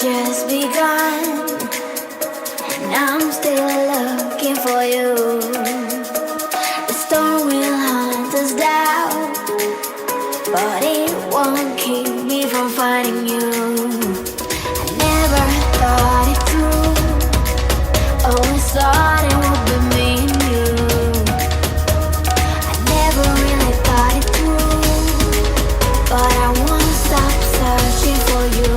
just begun, and I'm still looking for you. The storm will hunt us down, but it won't keep me from finding you. I never thought it through, always thought it would be me and you. I never really thought it through, but I won't stop searching for you.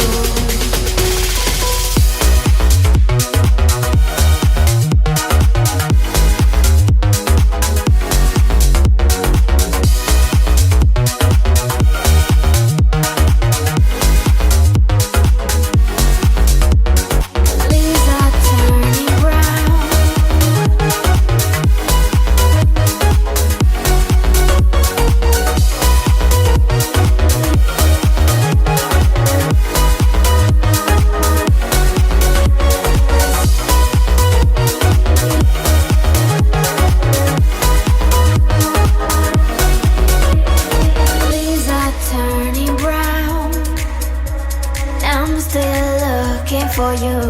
For you,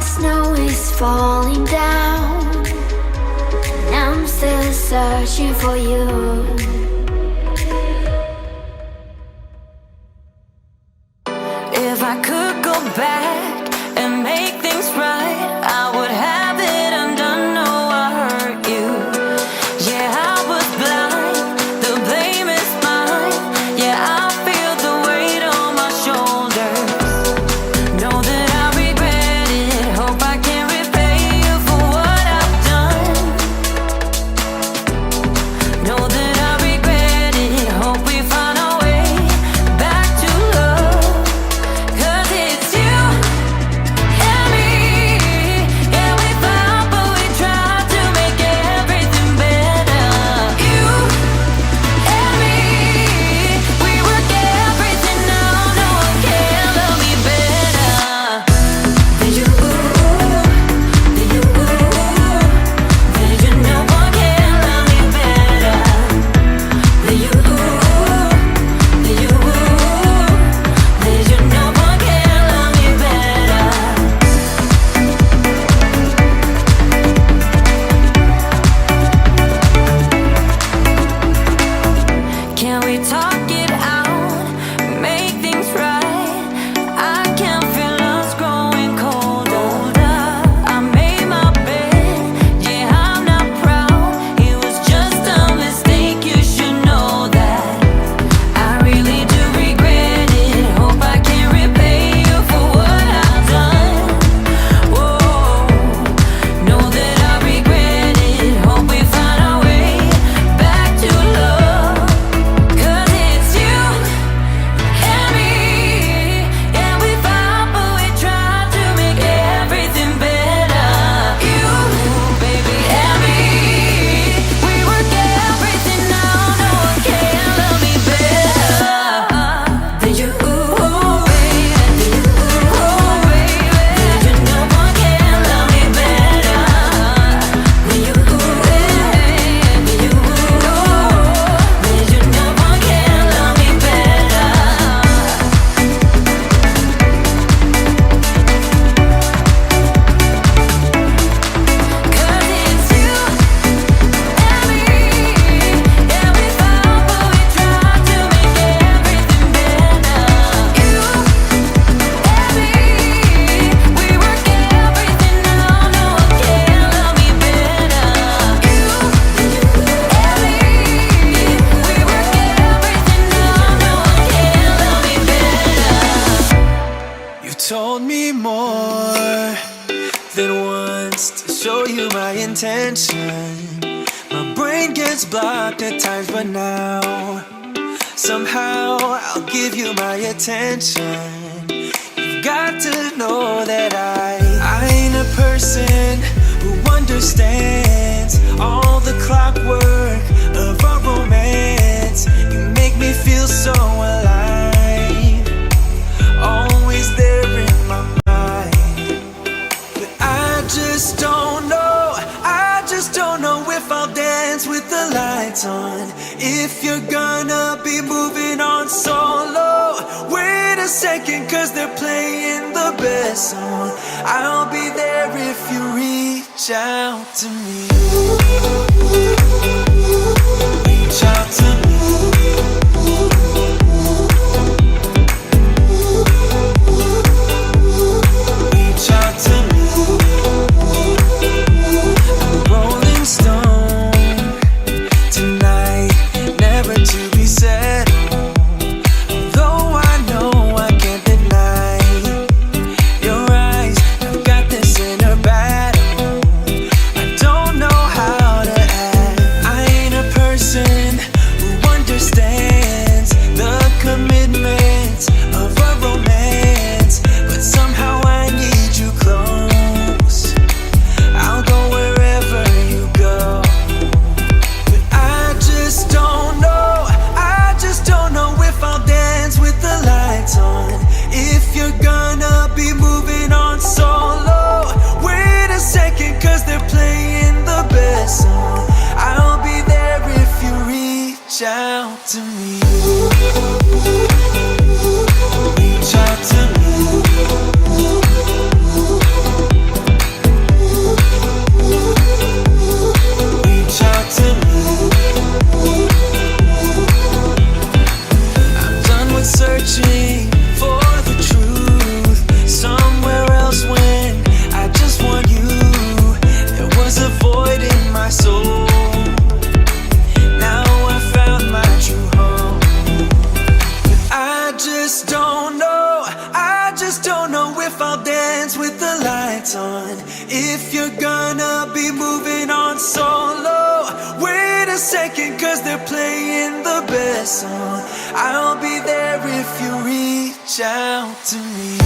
snow is falling down, and I'm still searching for you. If I could go back and make things right, I would have it undone. No, I hurt you. Yeah, I was blind. The blame is mine. Yeah, I feel the weight on my shoulders. Know that I regret it. Hope I can repay you for what I've done. Know that I regret it. Hope we find our way back to love. 'Cause it's you and me. Yeah, we fought, but we tried to make everything better. You and me, we work everything out. No one can love me better than you. Than you. Than you. No one can love me better than you. Than you. Than you. No one can love me better. Can we talk it out? Make things right. I can feel us growing colder. I made my bed. Yeah, I'm not proud. It was just a mistake. You should know that. I really do regret it. Hope I can repay you for what I've done. Whoa, know that I regret it. Hope we find our way back to love. 'Cause it's you and me. Yeah, we fought, but we tried to make everything better. You, baby, and me, we work everything out. No one can love me better than you, baby. Than you, baby. Than you, no one can love me better than you, baby. Than you, than you, no one can love me better. 'Cause it's you and me. Yeah, we fought, but we tried to make everything better. You and me, we work everything out. No one can love me better. You and me, we work everything out. No one can love me better. You told me more than once to show you my intention. My brain gets blocked at times, but now somehow I'll give you my attention. You've got to know that I ain't a person who understands all the clockwork of our romance. You make me feel so alive, always there in my mind. But I just don't know, if I'll dance with the lights on. If you're gonna be moving on solo, where to second, cause they're playing the best song. I'll be there if you reach out to me. Reach out to me. Reach out to me. I'm a rolling stone tonight, never to be settled. Though I know I can't deny your eyes, I've got this inner battle. I don't know how to act. I ain't a person who understands the commitments of a romance, but somehow I need you close. I'll go wherever you go. But I just don't know, I just don't know if I'll dance with the lights on, if you're gonna be moving on solo. Wait a second, cause they're playing the best song. I'll be there if you reach out to me. Reach out to me. Reach out to me. I'm done with searching for the truth somewhere else when I just want you. There was a void in my soul. Now I found my true home. But I just don't know, I just don't know if I'll dance with the lights on, if you're gonna be moving on solo. Wait a second, cause they're playing the best song. I'll be there if you reach out to me.